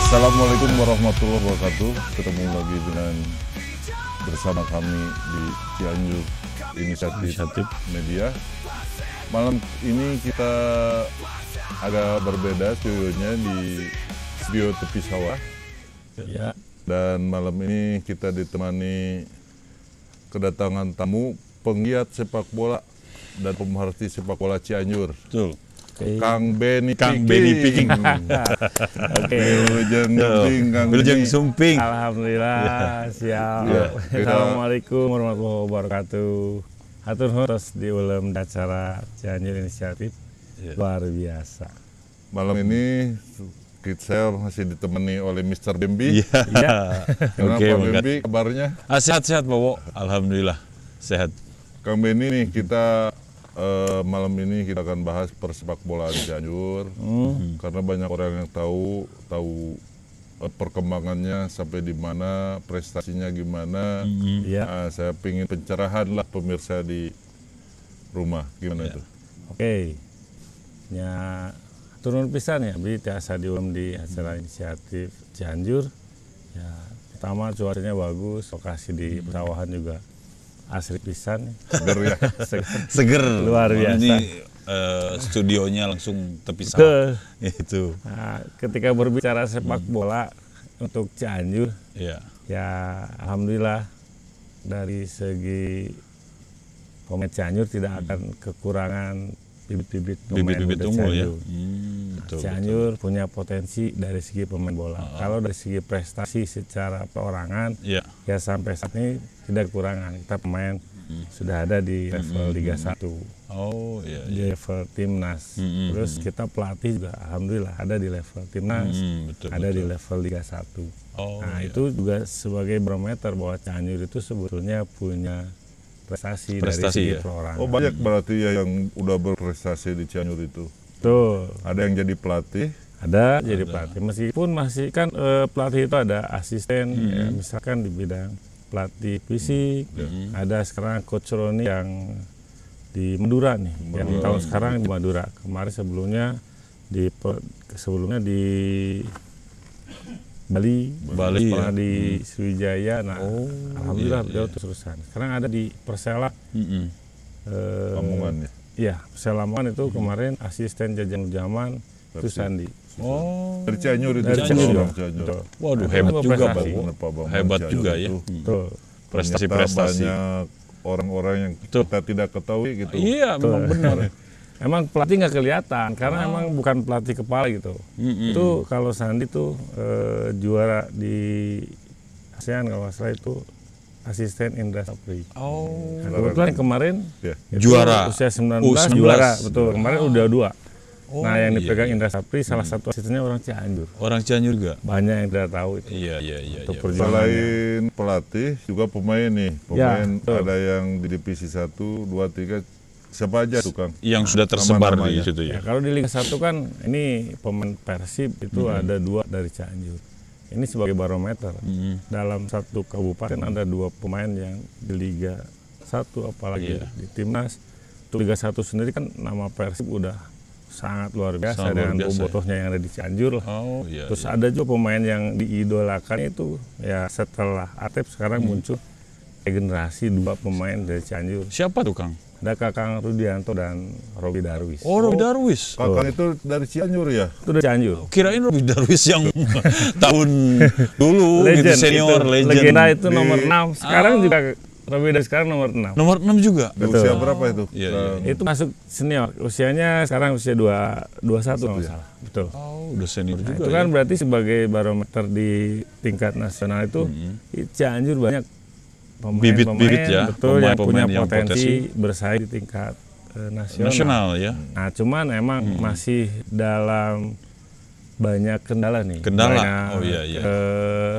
Assalamualaikum warahmatullahi wabarakatuh. Ketemu lagi dengan bersama kami di Cianjur Inisiatif Media. Malam ini kita agak berbeda studionya di studio tepi sawah. Ya. Dan malam ini kita ditemani kedatangan tamu penggiat sepak bola dan pemerhati sepak bola Cianjur. Betul. Okay. Kang Benny Piking. Oke. Wilujeng Sumping. Alhamdulillah, siap. Ya, Assalamualaikum warahmatullahi wabarakatuh. Hatur nuhun terus diuleum acara Cianjur Inisiatif. Luar biasa. Malam ini saya masih ditemani oleh Mr. Dembi. Iya. Kenapa Oke, Pak Dembi kabarnya? Sehat-sehat, Bowo. Alhamdulillah, sehat. Kang Benny nih, kita malam ini kita akan bahas persepak bolaan Cianjur. Karena banyak orang yang tahu perkembangannya sampai di mana, prestasinya gimana. Ya. Saya ingin pencerahan lah pemirsa di rumah. Gimana itu? Oke. Ya, turun pisan ya, bi tiasa diuleum di acara Inisiatif Cianjur. Ya, pertama cuacanya bagus, lokasi di persawahan juga asri pisan. Seger ya. Seger. Luar biasa. Ini studionya langsung tepi sawah. Itu. Nah, ketika berbicara sepak bola untuk Cianjur, Iya. ya alhamdulillah dari segi pemain Cianjur tidak akan kekurangan bibit-bibit pemain Bibit-bibit muda unggul ya. Cianjur. Betul. Cianjur punya potensi dari segi pemain bola. Kalau dari segi prestasi secara perorangan, Iya. ya sampai saat ini tidak kekurangan. Kita pemain sudah ada di level Liga 1, Oh, iya. di level timnas. Terus kita pelatih juga alhamdulillah ada di level timnas, Betul. ada di level Liga 1. Oh, Nah iya. itu juga sebagai barometer bahwa Cianjur itu sebetulnya punya prestasi dari segi ya? perorangan. Oh, banyak berarti ya yang udah berprestasi di Cianjur itu. Tuh. Ada yang jadi pelatih. Ada jadi pelatih, meskipun masih kan pelatih itu ada asisten, ya, misalkan di bidang pelatih fisik, ada sekarang Coach Roni yang di Madura nih, yang tahun sekarang di Madura, kemarin sebelumnya di Bali pernah ya. di Sriwijaya, nah alhamdulillah beliau terusan. Sekarang ada di Persela, Lamongan ya. ya Persela Lamongan itu kemarin asisten Jajan Zaman itu Sandi. Oh. Dari Cianjur itu. Dari Cianjur. Cianjur. Cianjur. Betul. Waduh, Nah, hebat itu juga, prestasi. Bowo. Bener, Pak Bambang Hebat Cianjur juga ya. itu. Betul. Prestasi-prestasi. Ternyata banyak orang-orang yang Betul. kita tidak ketahui gitu. Iya, memang benar. Emang pelatih nggak kelihatan karena emang bukan pelatih kepala gitu. Itu kalau Sandi tuh juara di ASEAN kalau nggak salah itu asisten Indra Sapri. Oh. Nah, kebetulan kemarin Ya. itu Juara. usia 19 U19. juara, betul. Kemarin udah 2. Oh, Nah yang iya, dipegang Indra Sapri salah satu asistennya orang Cianjur. Orang Cianjur juga. Banyak yang tidak tahu itu. Iya. Untuk perjuangannya. Selain pelatih juga pemain nih. Pemain Ya, betul. ada yang di divisi 1, 2, 3. Siapa aja tuh Kang? Yang sudah tersebar Nama-namanya. di situ Ya, ya. kalau di Liga 1 kan ini pemain Persib itu ada 2 dari Cianjur. Ini sebagai barometer. Dalam satu kabupaten ada 2 pemain yang di Liga 1, apalagi di timnas. Untuk Liga 1 sendiri kan nama Persib udah sangat luar biasa Sangat luar dengan biasa, bobotohnya yang ada di Cianjur lah. Oh, iya. Terus ada juga pemain yang diidolakan itu ya setelah Atep sekarang muncul generasi 2 pemain dari Cianjur. Siapa tuh, Kang? Ada Kakang Rudianto dan Robi Darwis. Oh, Robi Darwis. Kakang itu dari Cianjur ya? Itu dari Cianjur. Kirain Robi Darwis yang tahun dulu gitu, senior, itu. legend. Legenda itu nomor 6. Sekarang juga Robi Darwis sekarang nomor 6. Nomor 6 juga. Di usia berapa itu? Iya. Itu masuk senior. Usianya sekarang usia 21 kalau nggak salah. Betul. Oh, udah senior Nah, juga. itu kan berarti sebagai barometer di tingkat nasional itu Cianjur banyak Bibit-bibit ya, betul yang punya pemain-pemain yang potensi bersaing di tingkat nasional. Nasional ya. Nah, cuman emang masih dalam banyak kendala nih. Kendala? Banyak, Oh, iya.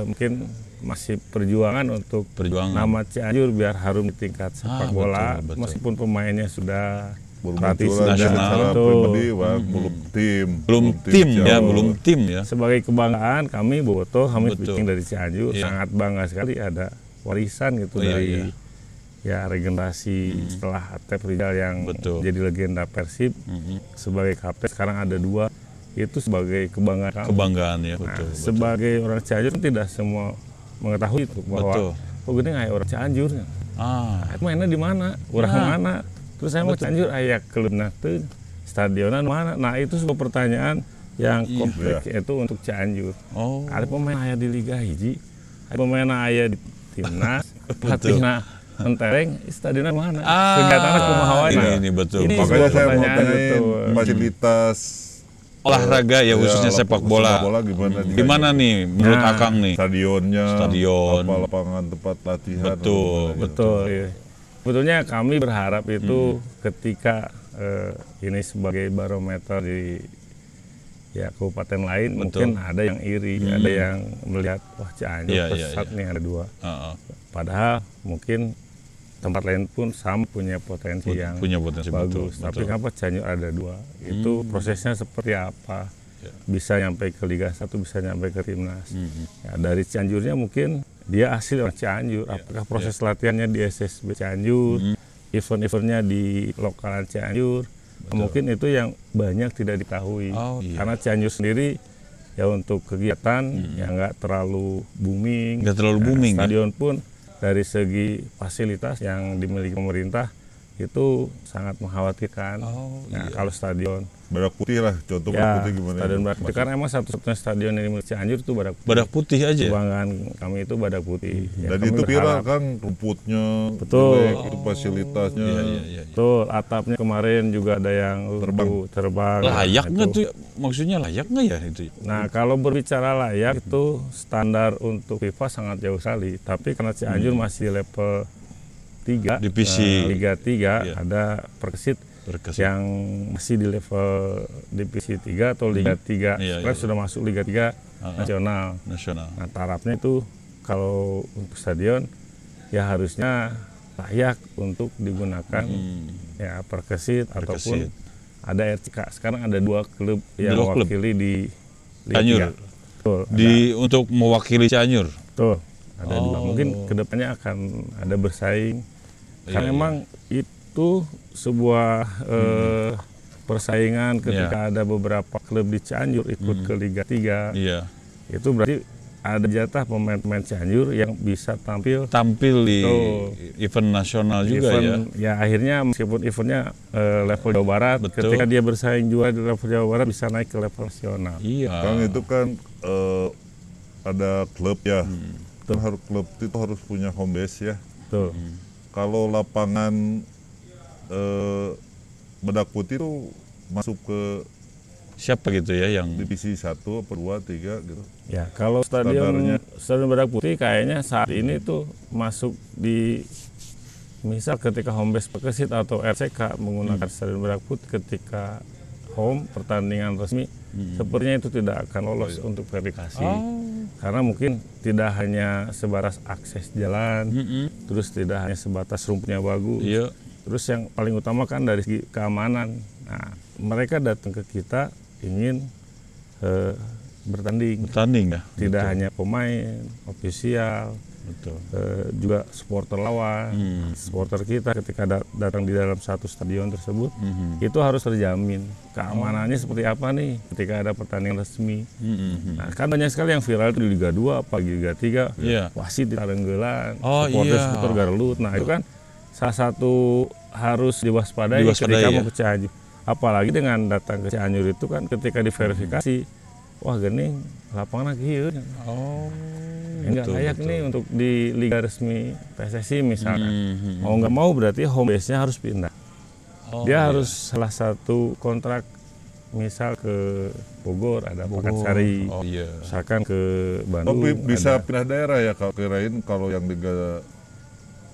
mungkin masih perjuangan untuk Perjuangan. nama Cianjur biar harum di tingkat sepak bola. betul. Meskipun pemainnya sudah Bermunculan sudah secara betul. pribadi, Wak. Belum tim. Belum tim ya, Cianjur. belum tim ya. Sebagai kebanggaan kami Bobotoh, kami Betul. Piking dari Cianjur Iya. sangat bangga sekali ada warisan gitu Oh, iya, dari iya. ya regenerasi setelah Atep Rizal yang Betul. jadi legenda Persib sebagai kapten. Sekarang ada 2 itu sebagai kebanggaan kami. Kebanggaan ya, Nah, betul. sebagai orang Cianjur tidak semua mengetahui itu bahwa Betul. oh gini ayah orang Cianjur. Ah, Itu mainnya di mana? Orang mana? Terus saya mau Cianjur ayah kelebna teu stadionan mana? Nah, itu sebuah pertanyaan yang kompleks itu untuk Cianjur. oh, Ada pemain ayah di Liga Hiji, ada pemain ayah di Timnas, pelatihna Mentereng, stadionnya mana? Kegiatannya kumaha wae. ini betul. Ini Makanya sebuah saya mau pertanyaan, tanyain betul. fasilitas Olahraga ya, khususnya sepak bola. gimana? Gimana nih menurut Nah, Akang nih? Stadionnya, Stadion. apa lapangan tempat latihan. Betul, Betul. Iya. Sebetulnya kami berharap itu ketika ini sebagai barometer di ya kabupaten lain, mungkin ada yang iri, ada yang melihat wah Cianjur Iya, pesat iya. nih ada 2. Heeh. Padahal mungkin tempat lain pun sama punya potensi yang Punya potensi bagus. betul. Tapi kenapa Cianjur ada 2? Itu prosesnya seperti apa? Ya. Bisa nyampe ke Liga 1, bisa nyampe ke Timnas. Ya, dari Cianjurnya mungkin dia asli orang Cianjur. Apakah proses latihannya di SSB Cianjur, event-eventnya di lokalan Cianjur? Mungkin itu yang banyak tidak diketahui. Oh, iya. Karena Cianjur sendiri ya untuk kegiatan yang nggak terlalu booming. Nggak terlalu booming, ya? Stadion pun dari segi fasilitas yang dimiliki pemerintah itu sangat mengkhawatirkan. Oh, Nah, kalau stadion Badak Putih lah, contoh Badak ya Putih gimana? stadion Badak Putih karena emang satu-satunya stadion yang dimiliki Cianjur itu Badak Putih. Badak Putih aja. Kebanggaan kami itu Badak Putih. Ya, Dan kami itu viral berharap- kan, rumputnya, Betul. jelek, itu fasilitasnya. Iya. Betul, atapnya kemarin juga ada yang terbang. Layak Nah, nggak itu. tuh? Maksudnya layak nggak ya itu? Nah, kalau berbicara layak itu standar untuk FIFA sangat jauh sekali. Tapi karena Cianjur masih level 3, Divisi. Liga 3, Iya. ada Perkesit Berkesan. yang masih di level divisi 3 atau Liga 3. Iya, Sekarang iya. sudah masuk Liga 3 nasional. Nasional. Nah, tarafnya itu kalau untuk stadion ya harusnya layak untuk digunakan ya Perkesit ataupun ada RCK. Sekarang ada 2 klub yang 2 klub. mewakili di Liga Cianjur. 3. Betul. Untuk mewakili Cianjur. Betul. Ada 2. Mungkin kedepannya akan ada bersaing. Karena Iya, memang itu sebuah persaingan ketika ada beberapa klub di Cianjur ikut ke Liga 3. Iya. Itu berarti ada jatah pemain-pemain Cianjur yang bisa tampil Tampil di Betul. event nasional juga ya. event, ya akhirnya meskipun eventnya level Jawa Barat, Betul. ketika dia bersaing juara di level Jawa Barat bisa naik ke level nasional. Iya. Kan itu kan ada klub ya. Kan harus klub itu harus punya home base ya. Tuh. Kalau lapangan Badak Putih itu masuk ke Siapa gitu ya yang divisi 1 apa 2, 3 gitu. Ya, kalau Standarnya. stadion Badak Putih kayaknya saat ini tuh masuk di misal ketika home base Perkesit atau RCK menggunakan stadion Badak Putih ketika home pertandingan resmi sepertinya itu tidak akan lolos untuk verifikasi. Karena mungkin tidak hanya sebatas akses jalan, terus tidak hanya sebatas rumputnya bagus. Iya. Terus yang paling utama kan dari segi keamanan. Nah, mereka datang ke kita ingin bertanding. bertanding ya? Tidak hanya pemain, ofisial, Betul. juga supporter lawan, supporter kita ketika datang di dalam satu stadion tersebut, itu harus terjamin. Keamanannya seperti apa nih ketika ada pertandingan resmi. Nah, kan banyak sekali yang viral itu di Liga 2, apalagi Liga 3, Iya. wasit di Tarenggelan, Oh, supporter Garlut. Nah, itu kan salah satu harus diwaspadai ketika ya? mau ke Cianjur. Apalagi dengan datang ke Cianjur itu kan ketika diverifikasi, wah gening lapangan kieu. Oh. Enggak layak nih untuk di liga resmi PSSI misalnya. Mhm. Mau nggak mau berarti home base-nya harus pindah. Oh, Dia harus salah satu kontrak misal ke Bogor ada Pakansari, Oh iya. misalkan ke Bandung. Tapi bisa ada. pindah daerah ya, kalau kirain kalau yang Liga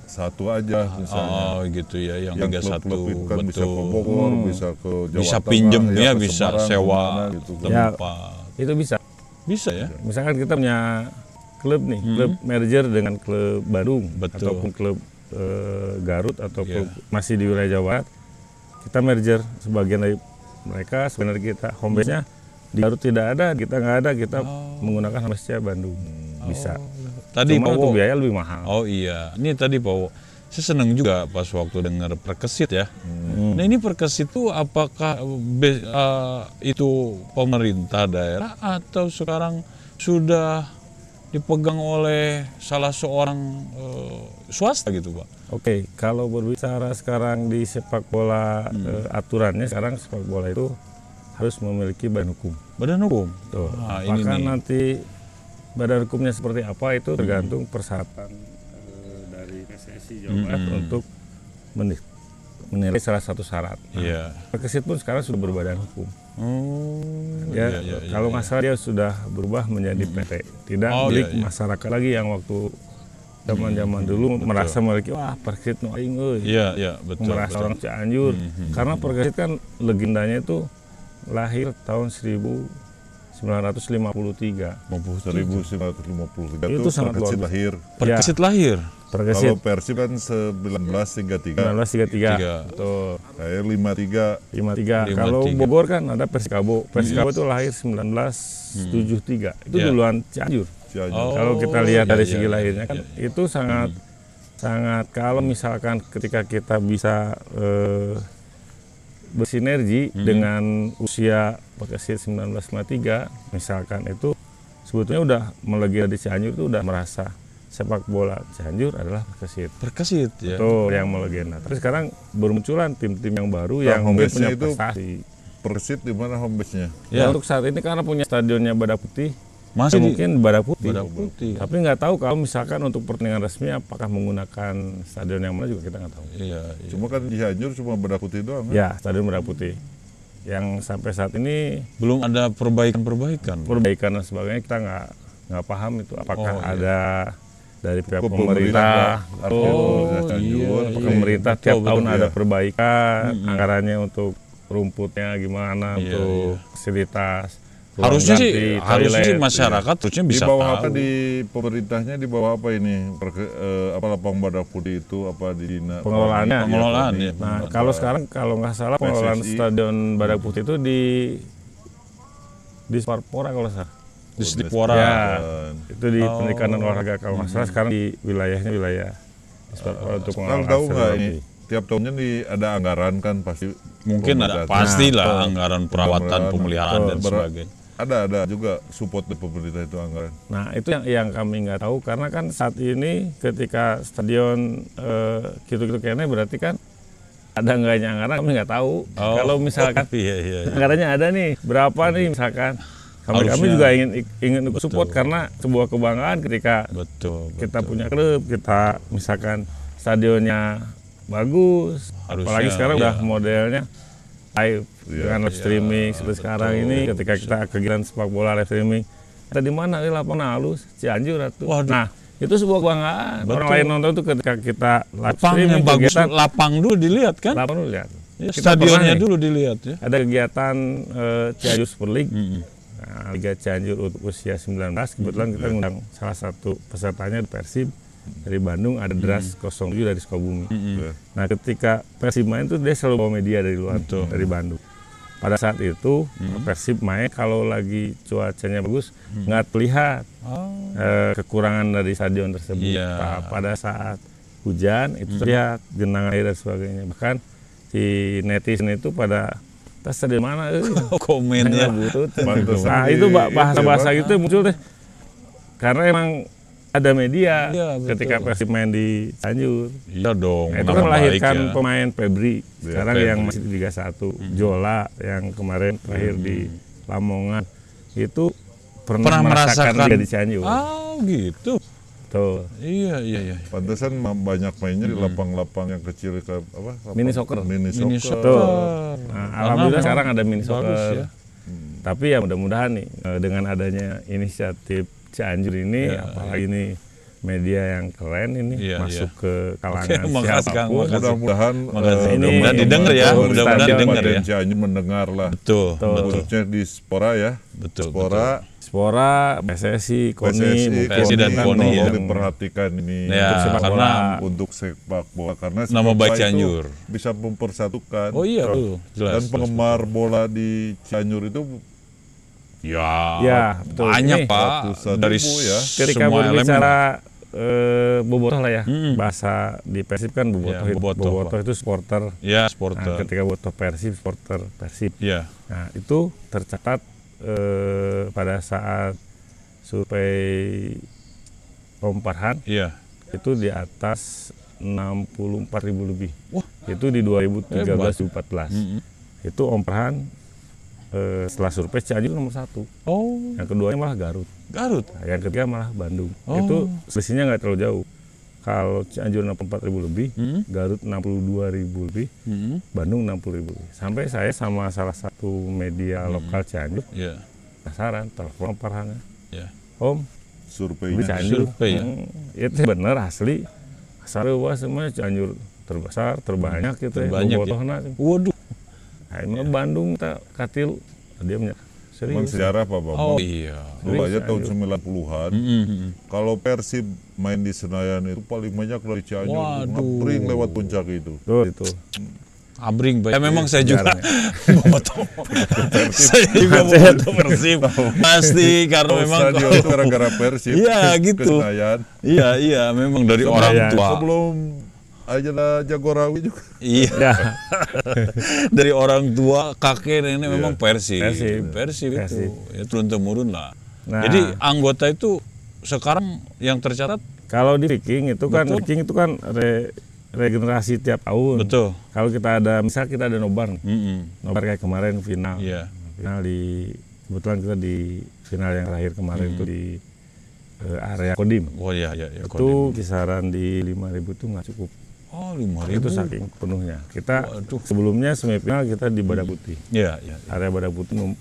1 aja misalnya. Oh gitu ya, yang Yang Liga 1 klub-klub itu kan bisa ke betul. Bogor, bisa ke Jawa Bisa Tengah, pinjem ya, ke bisa Semarang, sewa kemana gitu. Ya. tempat. Itu bisa. Bisa ya? Misalkan kita punya klub nih, klub merger dengan klub Bandung Betul. ataupun klub Garut atau Iya. klub masih di wilayah Jawa Barat. Kita merger sebagian dari mereka, sebenarnya kita home base-nya di Garut tidak ada, kita nggak ada, kita menggunakan home base-nya Bandung. Bisa. Tadi Cuma Powo. untuk biaya lebih mahal. Oh iya, ini tadi Powo. Saya senang juga pas waktu dengar Perkesit ya. Nah ini Perkesit itu apakah itu pemerintah daerah atau sekarang sudah dipegang oleh salah seorang swasta gitu Pak? Oke, kalau berbicara sekarang di sepak bola aturannya sekarang sepak bola itu harus memiliki badan hukum. Badan hukum? Tuh. Nah, ini Maka nih. nanti badan hukumnya seperti apa itu tergantung persyaratan dari PSSI Jawa Barat untuk menilai salah satu syarat. Iya. Perkesit pun sekarang sudah berbadan hukum. Oh, Ya, kalau nggak salah dia sudah berubah menjadi PT, tidak milik masyarakat lagi yang waktu zaman dulu merasa memiliki wah Perkesit no aing euy. Iya, betul. Merasa orang Cianjur. Karena Perkesit kan legendanya itu lahir tahun 1953. 1953 Itu itu sangat Perkesit luar biasa. lahir. Perkesit lahir. Perkesit Kalau Persib kan 1933, 1933. Betul. saya 53. 53. Kalau Bogor kan ada Persikabo. Persikabo itu lahir 1973. Itu duluan Cianjur. Cianjur. Kalau kita lihat dari segi lahirnya kan itu sangat kalau misalkan ketika kita bisa bersinergi dengan usia Perkesit 1953 misalkan itu sebetulnya udah melegenda di Cianjur itu udah merasa sepak bola Cianjur adalah Perkesit. Perkesit ya. Itu yang melegenda. Tapi sekarang bermunculan tim-tim yang baru Nah, yang home mungkin base-nya punya itu prestasi. Perkesit di mana home base-nya? Ya. Untuk saat ini karena punya stadionnya Badak Putih, Masih di mungkin Badak Putih. Badak Putih. Tapi nggak tahu kalau misalkan untuk pertandingan resmi apakah menggunakan stadion yang mana juga kita nggak tahu. Iya. Cuma kan di Cianjur cuma Badak Putih doang kan? Ya, stadion Badak Putih. Yang sampai saat ini Belum ada perbaikan. perbaikan dan sebagainya kita nggak paham itu apakah ada dari pihak Kok pemerintah Cianjur, pemerintah Betul, tiap betul, tahun ya. ada perbaikan anggarannya untuk rumputnya gimana Iya, untuk fasilitas ruang Harusnya ganti, sih toilet. masyarakat harusnya Di bisa bawah tahu. apa di pemerintahnya, di bawah apa ini? Apa lapang Badak Putih itu apa di Dina? Pengelolaannya. Pengelolaan, ya. Nah, kalau sekarang kalau nggak salah pengelolaan PSSI. stadion Badak Putih itu di Sparpora kalau nggak salah. Di Sedipora. Ya, itu di Pendidikan dan Olahraga kalau nggak salah sekarang di wilayahnya wilayah di Sparpora untuk Kang pengelolaan tahu stadion nggak Badak ini? Putih. Tiap tahunnya ada anggaran kan pasti. Mungkin ada pemerintah. pastilah anggaran perawatan, Pemeliharaan. pemeliharaan dan sebagainya. Ada juga support dari pemerintah itu anggaran. Nah itu yang kami nggak tahu karena kan saat ini ketika stadion gitu-gitu kayaknya berarti kan ada enggaknya anggaran kami nggak tahu. Kalau misalkan Iya. anggarannya ada nih berapa nih misalkan kami Harusnya. juga ingin ikut support karena sebuah kebanggaan ketika Betul. kita punya klub, kita misalkan stadionnya bagus, Harusnya, apalagi sekarang iya. udah modelnya live dengan live streaming seperti sekarang ini ketika kita kegiatan sepak bola live streaming ada di mana lapangan halus Cianjur atuh. Waduh. Nah itu sebuah kebanggaan Betul. orang lain nonton tuh ketika kita live Lapangnya streaming bagus, kegiatan lapang dulu dilihat kan? lapangan dulu lihat. Ya, Kita stadionnya pernah nih, dulu dilihat ya. ada kegiatan Cianjur Super League. Nah, Liga Cianjur untuk usia 19 kebetulan kita ngundang salah satu pesertanya Persib dari Bandung, ada Dras 07 dari Sukabumi. Nah ketika Persib main tuh dia selalu bawa media dari luar dari Bandung. Pada saat itu Persib main kalau lagi cuacanya bagus nggak terlihat kekurangan dari stadion tersebut. Iya. Nah, pada saat hujan itu terlihat genangan air dan sebagainya. Bahkan si netizen itu pada tas stadion mana? Komennya Butut. Pantesan Nah di- itu bahasa-bahasa itu ya, gitu muncul deh. Karena emang ada media Iya, betul. ketika Persib main di Cianjur. Iya dong. Nah, itu nama kan baik melahirkan ya. pemain Febri sekarang Febri. yang masih di Liga 1. Jola yang kemarin terakhir di Lamongan itu pernah merasakan Liga di Cianjur. Oh gitu. Tuh. Iya. Pantesan banyak mainnya di lapang-lapang yang kecil ke apa? lapang- Mini soccer. Mini Mini soccer. soccer. Tuh. Nah, alhamdulillah memang sekarang ada mini bagus soccer. ya. Tapi ya mudah-mudahan nih dengan adanya inisiatif Cianjur ini, apalagi ini media yang keren ini Iya, masuk ke kalangan Oke, makasih, Kang. siapapun. Makasih. Mudah-mudahan Makasih. Ini Mudah-mudahan didengar ya. untuk Mudah-mudahan stadion didengar ya. Kabupaten Cianjur mendengar lah. Betul. Khususnya di Spora ya. Betul. Spora, Spora, PSSI, KONI, PSSI, PSSI dan kan KONI tolong ya. diperhatikan ini Ya, untuk sepak bola karena nama sepak baik bola itu Cianjur. bisa mempersatukan. Oh iya tuh, jelas. Dan penggemar bola di Cianjur itu Ya, Ya, betul. banyak Ini Pak. ratusan Dari ribu ya. ketika semua elemen. berbicara bobotoh lah ya. Bahasa di Persib kan bobotoh. Ya, bobotoh, Itu supporter. Ya, Nah, supporter. ketika bobotoh Persib, supporter Persib. Ya. Nah, itu tercatat pada saat survei Om Farhan Iya. itu di atas 64.000 lebih. Wah. Itu di 2013-2014. Itu Om Farhan setelah survei Cianjur nomor 1. Oh, Yang keduanya malah Garut. Garut. Nah, yang ketiga malah Bandung. Oh. Itu selisihnya nggak terlalu jauh. Kalau Cianjur 64.000 lebih, Garut 62.000 lebih, Bandung 60.000 lebih. Sampai saya sama salah satu media lokal Cianjur Iya. penasaran, telepon Om Farhan. Iya. Om, Surveinya. Cianjur. Survei, ya? Itu bener asli. Sarua semuanya Cianjur terbesar, terbanyak gitu Terbanyak, ya. Bobotohna. Waduh. Nah, Bandung tak katil dia Emang serius. sejarah Pak Bambang? Oh iya. Dulu aja tahun 90-an, kalau Persib main di Senayan itu paling banyak dari Cianjur. Waduh. Ngabring lewat puncak itu. Tuh, itu. Abring, ya memang saya juga jarang bobotoh. Saya juga bobotoh Persib. Pasti karena memang Stadion itu gara-gara Persib. Iya, ke gitu. Senayan. Iya, memang dari orang Senayan. tua. Sebelum aja Jagorawi juga. Iya. Ya. Dari orang tua, kakek, nenek memang Persib. Persib. Persib itu. Persib. Ya turun temurun lah. Nah. Jadi anggota itu sekarang yang tercatat Kalau di Viking itu kan, Betul. Viking itu kan regenerasi tiap tahun. betul. Kalau kita ada, misal kita ada nobar nih. Nobar kayak kemarin final. Iya. Final kebetulan kita di final yang terakhir kemarin itu di area Kodim. Oh iya, Itu kisaran di 5.000 itu nggak cukup. Oh, 5.000. Itu saking penuhnya. Kita Waduh. sebelumnya semifinal kita di Badak Putih. Iya. Area Badak Putih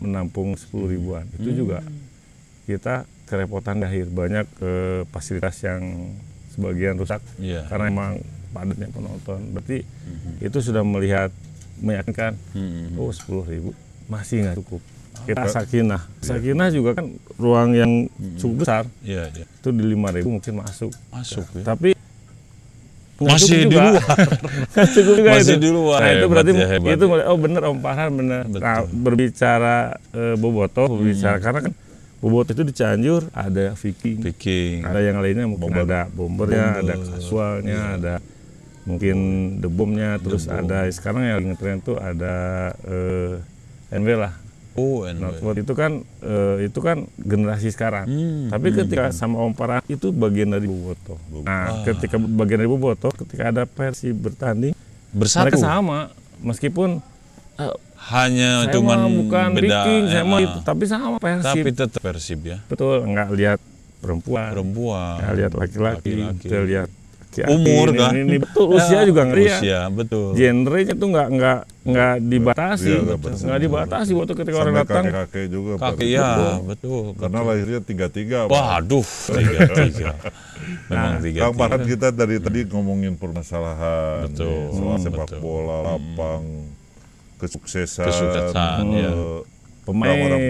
menampung 10 ribuan. Itu juga kita kerepotan di akhir. Banyak fasilitas yang sebagian rusak Iya. karena emang padatnya penonton. Berarti itu sudah meyakinkan, oh 10.000 masih nggak cukup. Kita Sakinah. Sakinah juga kan ruang yang cukup besar. Iya. Itu di 5.000 mungkin masuk. Masuk ya. Tapi nggak Masih cukup di juga. luar. Nggak cukup juga Masih itu. di luar. Nah, itu Hebat berarti ya, hebat itu ya. oh bener Om Farhan bener. Betul. Nah, berbicara bobotoh, berbicara karena kan bobotoh itu di Cianjur ada Viking. Viking. Ada yang lainnya mungkin ada bombernya, ada casualnya, ada mungkin The Bomb-nya, terus ada sekarang yang ngetren tuh ada NW lah. Oh, Northwood itu kan generasi sekarang. Tapi ketika sama Om Farhan itu bagian dari bobotoh. Nah, ketika bagian dari bobotoh, ketika ada Persib bertanding, bersatu. mereka sama meskipun Hanya saya cuman mah bukan beda. Viking, saya mah itu, tapi sama Persib. Tapi tetap Persib ya. Betul, nggak lihat perempuan, Perempuan. nggak lihat laki-laki, Laki-laki. kita lihat Umur kan. ini betul, usia juga nggak lihat. Usia, betul. Genrenya tuh nggak dibatasi, Iya, nggak batasi. nggak dibatasi waktu ketika orang Sampai datang. kakek-kakek juga. Kaki Pak. ya, betul. Karena lahirnya 33. Pak. Waduh, 33. Memang Kang 33. Farhan, kita dari tadi ngomongin permasalahan Betul. ya, soal sepak Betul. bola, lapang, kesuksesan, Kesuksesan, ya. Pemain, orang-orang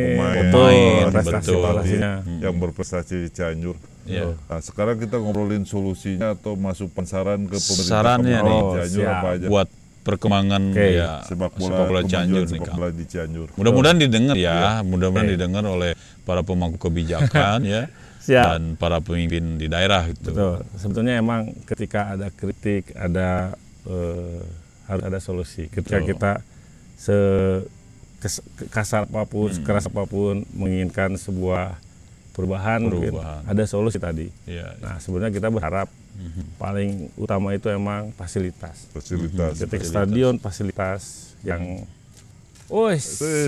Pemain, prestasi-prestasinya. yang berprestasi di Cianjur. Iya. Nah, sekarang kita ngobrolin solusinya atau masuk saran ke pemerintah Sarannya Kabupaten nih, Cianjur siap. apa aja Buat perkembangan Oke. ya sepak bola, Cianjur kemajuan nih, sepak Kang. bola di Cianjur. Mudah-mudahan didengar ya, mudah-mudahan Oke. didengar oleh para pemangku kebijakan ya, Siap. dan para pemimpin di daerah gitu. Betul. Sebetulnya emang ketika ada kritik, ada harus ada solusi. Ketika Betul. kita kasar apapun, sekeras apapun menginginkan sebuah perubahan, mungkin ada solusi tadi. Iya. Nah, sebenarnya kita berharap paling utama itu emang fasilitas. Fasilitas. Ketika stadion fasilitas yang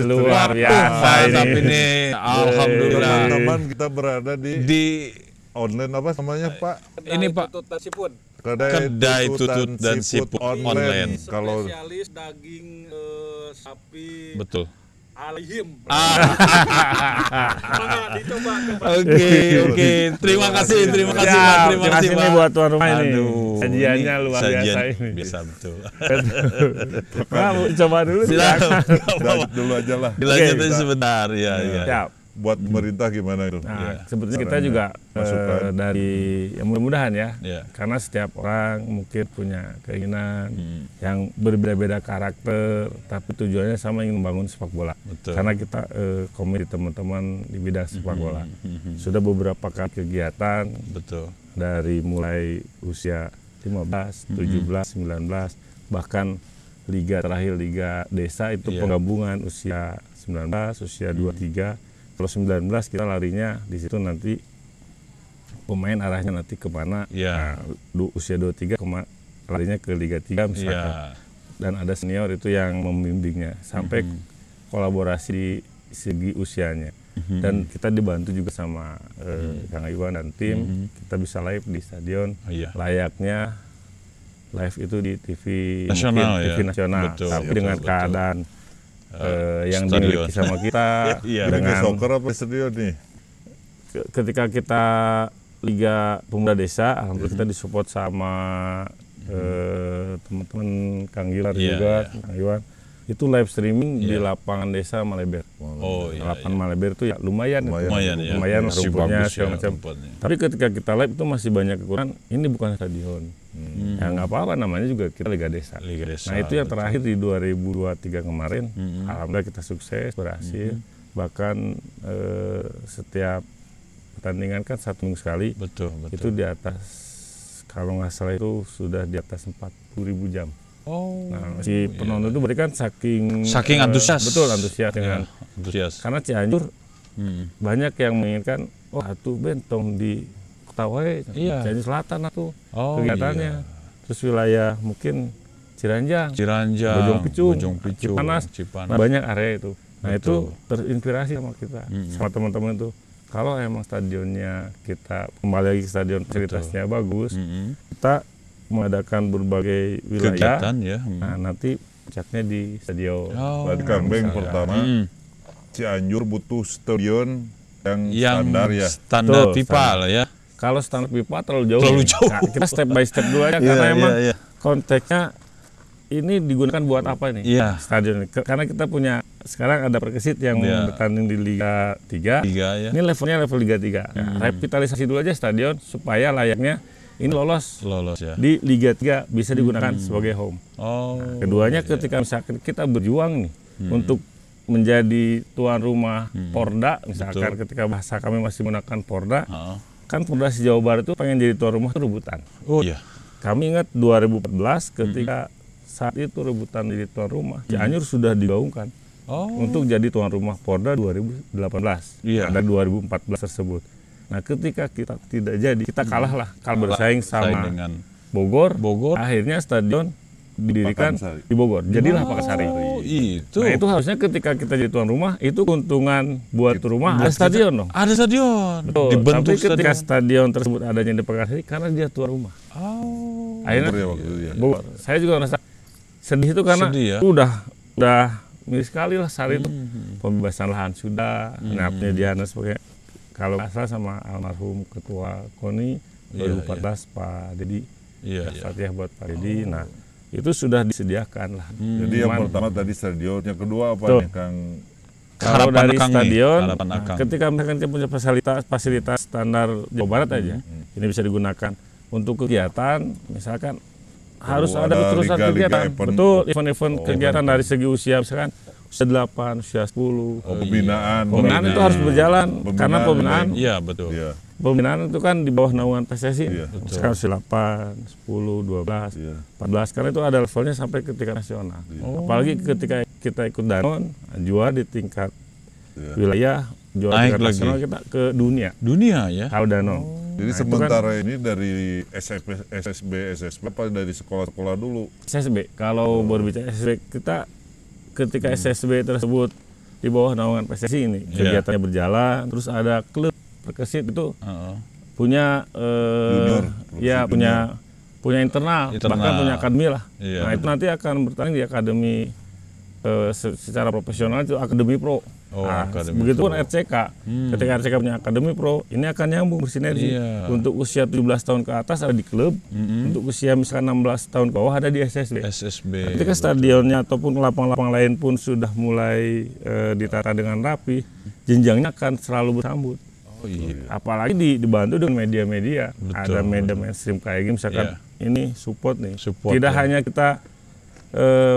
luar Waduh, biasa mantap ini. ini. Alhamdulillah. Teman-teman, kita berada di Di online apa namanya Pak? ini Pak, Kedai Tutut dan Siput online. Kalau spesialis daging sapi betul. alihim. Dicoba. Oke. Terima kasih Pak. Terima kasih Terima Pak. kasih buat tuan rumah ini. Aduh, Sajiannya ini luar sajian biasa ini. Bisa betul. Nah, coba dulu. Silakan. lanjut dulu aja lah. Dilanjutin Oke, sebentar ya. Siap. buat pemerintah gimana itu? Nah, sebetulnya kita Sarannya, juga masukan. dari ya mudah-mudahan ya, Iya. karena setiap orang mungkin punya keinginan yang berbeda-beda karakter, tapi tujuannya sama, ingin membangun sepak bola. Betul. Karena kita komit teman-teman di bidang sepak bola. Sudah beberapa kali kegiatan Betul. dari mulai usia 15, 17, 19, bahkan liga terakhir Liga Desa itu Iya. penggabungan usia 19, usia 23. Kalau 19 kita larinya di situ nanti pemain arahnya nanti kemana. Iya. Nah, usia 23 larinya ke Liga 3 misalkan. Iya. Dan ada senior itu yang membimbingnya sampai kolaborasi di segi usianya. Dan kita dibantu juga sama Kang Iwan dan tim. Kita bisa live di stadion. Iya. Layaknya live itu di TV Nasional, mungkin ya. TV nasional, Betul, tapi betul, dengan betul. keadaan yang stadion. dimiliki sama kita. Iya. Liga Dengan soccer apa stadion nih? ketika kita Liga Pemuda Desa, alhamdulillah kita disupport sama teman-teman Kang Gilar Iya, juga, iya. Kang Iwan. Itu live streaming di Iya. lapangan desa Maleber. Oh iya. Lapangan Maleber itu ya lumayan, Lumayan ya. lumayan Masih rumputnya bagus segala ya macam. rumputnya. Tapi ketika kita live itu masih banyak kekurangan. Ini bukan stadion. Ya nggak apa-apa, namanya juga kita Liga Desa. Liga Desa. Nah itu yang betul. terakhir di 2023 kemarin, alhamdulillah kita sukses, berhasil. Bahkan setiap pertandingan kan 1 minggu sekali, Betul, betul. itu di atas, kalau nggak salah itu sudah di atas 40.000 jam. Oh. Nah si penonton itu berarti kan saking Antusias. betul antusias dengan, Antusias. karena Cianjur banyak yang menginginkan, oh atuh bentong di Kutawai, Iya. Cianjur Selatan atuh Oh, kegiatannya. iya. Terus wilayah mungkin Ciranjang, Ciranjang, Bojong Picung, Cipanas. Nah, banyak area itu. Nah Betul. itu terinspirasi sama kita, sama teman-teman itu. Kalau emang stadionnya kita kembali lagi ke stadion, fasilitasnya bagus, kita mengadakan berbagai wilayah. Kegiatan ya. Nah nanti puncaknya di stadion. Oh. Berarti Kang Beng misalnya. pertama Cianjur butuh stadion yang Yang standar ya. standar Betul, pipa lah ya. Kalau standar pipa terlalu jauh. Terlalu jauh. Nah, kita step by step dulu aja, karena emang konteksnya ini digunakan buat apa nih? Iya. Stadion ini. Karena kita punya sekarang ada Perkesit yang Iya. bertanding di Liga 3. Tiga ya. Ini levelnya level Liga 3. Nah, revitalisasi dulu aja stadion supaya layaknya ini lolos Lolos ya. di Liga 3 bisa digunakan sebagai home. Oh. Keduanya ketika misalkan kita berjuang nih untuk menjadi tuan rumah Porda, misalkan ketika bahasa kami masih menggunakan Porda, Oh. kan Porda Jawa Barat itu pengen jadi tuan rumah itu rebutan. Oh iya. Kami ingat 2014 ketika saat itu rebutan jadi tuan rumah, Cianjur sudah digaungkan Oh. untuk jadi tuan rumah Porda 2018. Iya. Ada 2014 tersebut. Nah, ketika kita tidak jadi, kita kalah lah, kalah bersaing Saing sama dengan Bogor. Bogor. Akhirnya stadion didirikan Pakansari. di Bogor. Jadilah Pakansari. Oh, itu. Nah, itu harusnya ketika kita jadi tuan rumah, itu keuntungan buat tuan rumah ada stadion dong. Ada stadion. Betul. Dibentuk Tapi ketika stadion. stadion tersebut adanya di Pakansari karena dia tuan rumah. Oh. Akhirnya Bogor ya waktu itu ya. Bogor. Saya juga merasa sedih itu karena Sedih ya. udah miris sekali lah saat itu. Pembebasan lahan sudah, nah penyediaan dan sebagainya. Kalau nggak salah sama almarhum Ketua KONI Iya, 2014 Pak Dedi, Iya, iya. Fatihah buat Pak Dedi. Nah itu sudah disediakan lah. Jadi yang Cuman pertama tadi stadion, yang kedua apa Betul. nih Kang? kalau Harapan dari Akang nih, stadion, harapan nah, Akang. ketika misalkan kita punya fasilitas standar Jawa Barat aja, ini bisa digunakan untuk kegiatan, misalkan harus ada ada keterusan liga-liga kegiatan. event. Betul, event-event kegiatan dari segi usia, misalkan usia 8, usia 10. Pembinaan. Pembinaan itu harus berjalan, karena pembinaan Iya, betul. Iya. pembinaan itu kan di bawah naungan PSSI. Iya. Sekarang usia 8, 10, 12, Iya. 14, karena itu ada levelnya sampai ke tingkat nasional. Apalagi ketika kita ikut Danon, juara di tingkat Iya. wilayah, juara Naik tingkat lagi. nasional kita ke dunia. Dunia ya. Kalau Danon. Jadi Nah, itu sementara ini dari SSB apa dari sekolah-sekolah dulu? SSB, kalau berbicara SSB, kita ketika SSB tersebut di bawah naungan PSSI ini, Iya. kegiatannya berjalan, terus ada klub Perkesit itu Heeh. punya Junior, ya punya internal, Internal. bahkan punya akademi lah. Iya. Nah itu nanti akan bertanding di akademi secara profesional itu akademi pro. Oh, Nah, akademi begitupun pro. RCK. Ketika RCK punya akademi pro, ini akan nyambung bersinergi. Iya. Untuk usia 17 tahun ke atas ada di klub, untuk usia misalkan 16 tahun ke bawah ada di SSB. SSB. Ketika stadionnya ataupun lapang-lapang lain pun sudah mulai ditata dengan rapi, jenjangnya akan selalu bersambut. Oh iya. Apalagi dibantu dengan media-media. Betul. Ada media mainstream kayak gini, misalkan ini support nih. Support, Tidak ya. hanya kita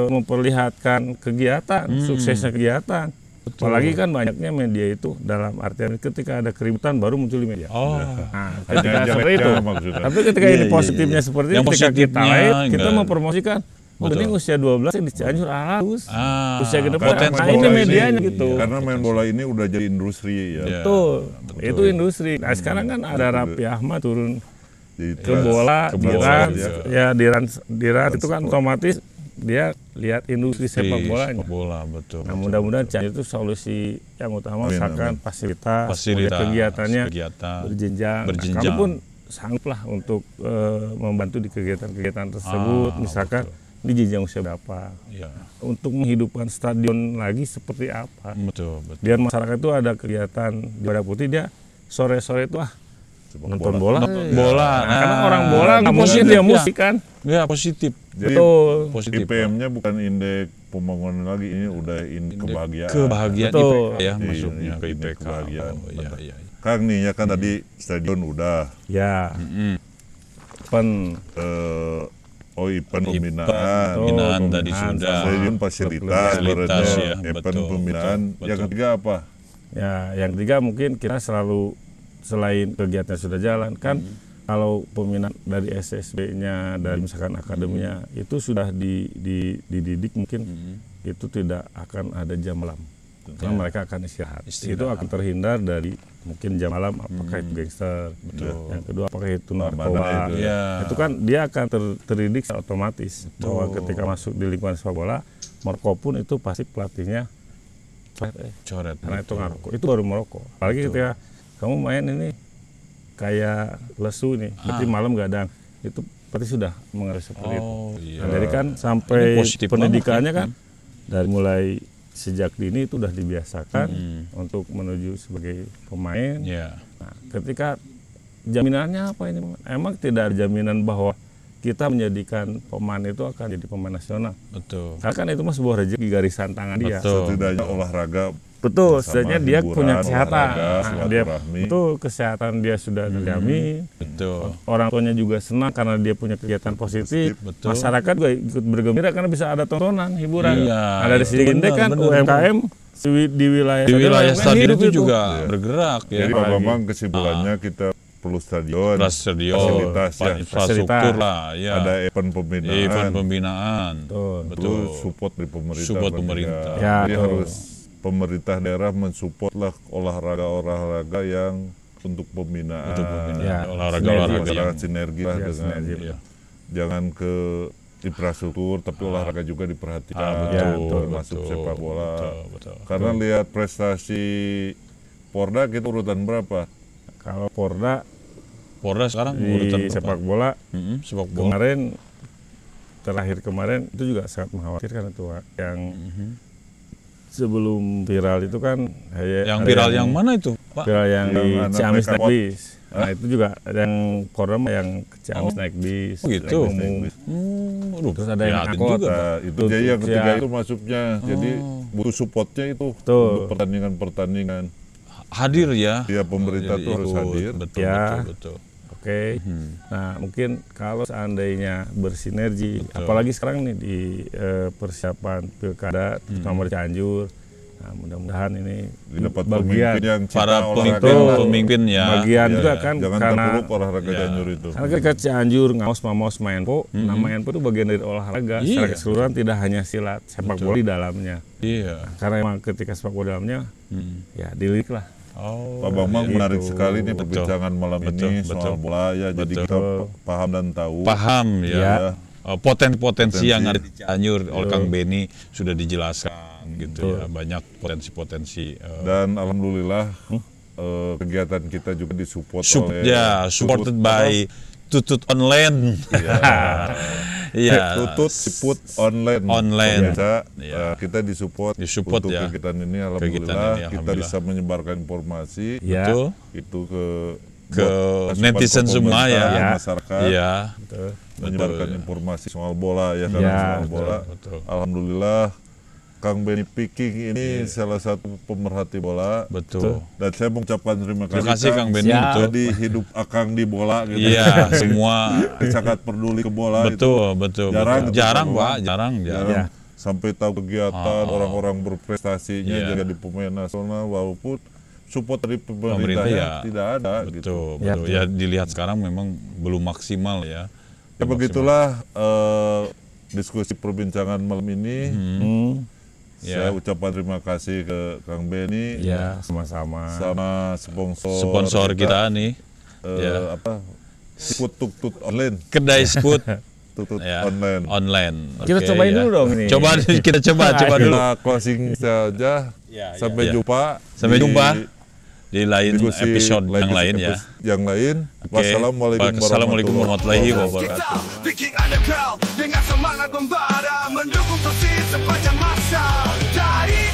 memperlihatkan kegiatan, suksesnya kegiatan. Apalagi kan banyaknya media itu dalam artian ketika ada keributan baru muncul di media. Oh, Nah, Hanya ketika seperti jeleknya itu. maksudnya. Tapi ketika ini positifnya seperti Yang itu, ketika kita positifnya live, kita enggak. mempromosikan. Oh, ini usia 12 yang di Cianjur halus. Usia ke depan, potensi nah ini bola medianya ini, gitu. Karena main bola ini udah jadi industri ya. Iya. Betul, itu industri. Nah sekarang kan ada Raffi Ahmad turun Jadi ke bola, Ke di bola, Rans, ya. di Rans itu kan otomatis dia lihat industri sepak bolanya. Sepak bola, betul. Nah mudah-mudahan Cianjur itu solusi yang utama, Amin, misalkan amin. fasilitas, Kegiatan berjenjang. Nah, kami pun sangguplah untuk membantu di kegiatan-kegiatan tersebut, misalkan di jenjang usia berapa, Iya, untuk menghidupkan stadion lagi seperti apa. betul. Biar masyarakat itu ada kegiatan di Badak Putih, dia sore-sore itu nonton bola. Bola. Nah, karena orang bola nggak mungkin positif, dia ya. musik kan. Ya, positif. Jadi Betul. Positif. IPM-nya bukan indeks pembangunan lagi, ini udah kebahagiaan. Kebahagiaan Betul. IPK ya, Iya, masuknya ke ini IPK. kebahagiaan. Oh, iya, iya. Kang nih ya kan tadi stadion udah, Ya, pen event pembinaan, Pembinaan Oh, tadi pembinaan, sudah. stadion fasilitas, Fasilitas, berarti ya, event betul, pembinaan. betul, Yang betul. ketiga apa? ya, yang ketiga mungkin kita selalu selain kegiatan yang sudah jalan kan, kalau peminat dari SSB-nya, dari misalkan akademinya itu sudah dididik, mungkin itu tidak akan ada jam malam. Karena mereka akan istirahat. Itu akan terhindar dari mungkin jam malam, apakah itu gangster, yang kedua apakah itu narkoba. itu. Ya. Itu kan dia akan terdidik secara otomatis bahwa ketika masuk di lingkungan sepak bola, merokok pun itu pasti pelatihnya Coret. karena itu ngerokok, itu baru merokok. Apalagi ketika kamu main ini kayak lesu nih, berarti malam gadang, itu berarti sudah mengerti seperti itu. Oh, iya. Nah, jadi kan sampai Ini positif pendidikannya banget, kan dari mulai sejak dini itu udah dibiasakan untuk menuju sebagai pemain. Ya. Nah, ketika jaminannya apa ini? Emang tidak ada jaminan bahwa kita menjadikan pemain itu akan jadi pemain nasional. Betul. Karena kan itu mah sebuah rezeki garisan tangan dia. Betul. Setidaknya olahraga Betul, bersama setidaknya dia hiburan, punya kesehatan. olahraga, Nah, dia silaturahmi. betul kesehatan dia sudah terjamin. Betul. Orang tuanya juga senang karena dia punya kegiatan positif. Betul. Masyarakat juga ikut bergembira karena bisa ada tontonan, hiburan. Iya, Nah, dari itu segi ini benar, kan benar, UMKM di wilayah Di wilayah kan stadion hidup itu juga bergerak ya. Jadi Pak Bambang kesimpulannya kita perlu stadion, Stadion, fasilitas ya, infrastruktur lah, ya. ada event pembinaan, Event pembinaan. Betul. Betul. terus support dari pemerintah. Support Pak, pemerintah. juga. Ya, Jadi betul. harus pemerintah daerah mensupport lah olahraga-olahraga yang untuk pembinaan. Untuk pembinaan. Ya, Olahraga-olahraga Masyarakat yang sinergi lah Ya, dengan sinergi. Iya. jangan ke infrastruktur tapi olahraga juga diperhatikan. betul, Masuk sepak bola. Betul. Karena lihat prestasi Porda kita urutan berapa? Kalau Porda Polda sekarang urutan di berapa? sepak bola Sepak bola. terakhir kemarin itu juga sangat mengkhawatirkan itu Pak. Yang sebelum viral itu kan Yang viral yang mana itu, Pak? viral yang Yang di anak Ciamis naik naik angkot. bis. Nah itu juga yang Porda mah yang ke Ciamis naik bis. Oh, gitu. naik umum. Aduh, Terus ada yang prihatin angkot. juga, Pak. Nah, itu Tutup jadi yang ketiga siang. itu masuknya. Jadi butuh supportnya itu Betul. untuk pertandingan-pertandingan. Hadir ya. Ya pemerintah tuh harus Ikut. hadir. Betul, Ya. betul. Oke. Nah mungkin kalau seandainya bersinergi, apalagi sekarang nih di persiapan pilkada, terutama di Cianjur. Nah mudah-mudahan ini Didapat bagian pemimpin yang cinta Para olahraga. pemimpin ya. bagian Ya, juga kan jangan karena terpuruk olahraga Cianjur itu. karena ketika Cianjur ngaos mamos mainpo, nah mainpo itu bagian dari olahraga secara Iya. keseluruhan, tidak hanya silat, sepak bola di dalamnya. Iya. Karena emang ketika sepak bola di dalamnya, ya dilirik lah. Oh. Pak Bambang gitu. menarik sekali nih perbincangan malam ini Betul, soal bola ya. Jadi kita paham dan tahu. Paham ya. Ya. Potensi-potensi yang ada di Cianjur oleh Kang Beni sudah dijelaskan gitu ya. Banyak potensi-potensi. Dan alhamdulillah kegiatan kita juga disupport oleh Supported by Tutut Online. Iya. Tutut Siput Online. Online. Pemirsa, Iya. kita disupport Disupport untuk ya. kegiatan ini. Kegiatan Alhamdulillah ini, kita alhamdulillah. bisa menyebarkan informasi Ya. Betul. itu Ke buat netizen asupan semua ya. pemerintah, masyarakat. Iya. Menyebarkan informasi soal bola ya kan Ya, soal bola. betul. Alhamdulillah Kang Benny Piking ini salah satu pemerhati bola. Betul. Dan saya mengucapkan terima Terima kasih Kang Benny Siap. itu. Jadi hidup Akang di bola gitu. Iya, semua Sangat peduli ke bola betul, betul. Jarang betul. itu, Jarang, Pak. Pak, jarang. Jarang sampai tahu kegiatan orang-orang berprestasinya Iya. jadi pemain nasional walaupun support dari Pemerintah pemerintahnya ya. tidak ada gitu. Betul, Ya, betul. Ya dilihat sekarang memang belum maksimal ya. Ya begitulah diskusi perbincangan malam ini. Saya Ya. ucapkan terima kasih ke Kang Benny Ya, sama-sama. sama Sponsor kita nih, ya. apa Sikut Tuktut online, kedai skut Tuktut ya, online. online. Kita Oke, cobain ya. dulu dong ini. Coba kita coba dulu. Kita closing saja. Sampai ya. jumpa. Sampai di jumpa di lain diskusi episode yang lain ya. Yang lain. Oke. Wassalamualaikum warahmatullahi wabarakatuh. Bikin underground dengan semangat membara, mendukung Persis sepanjang masa. Dari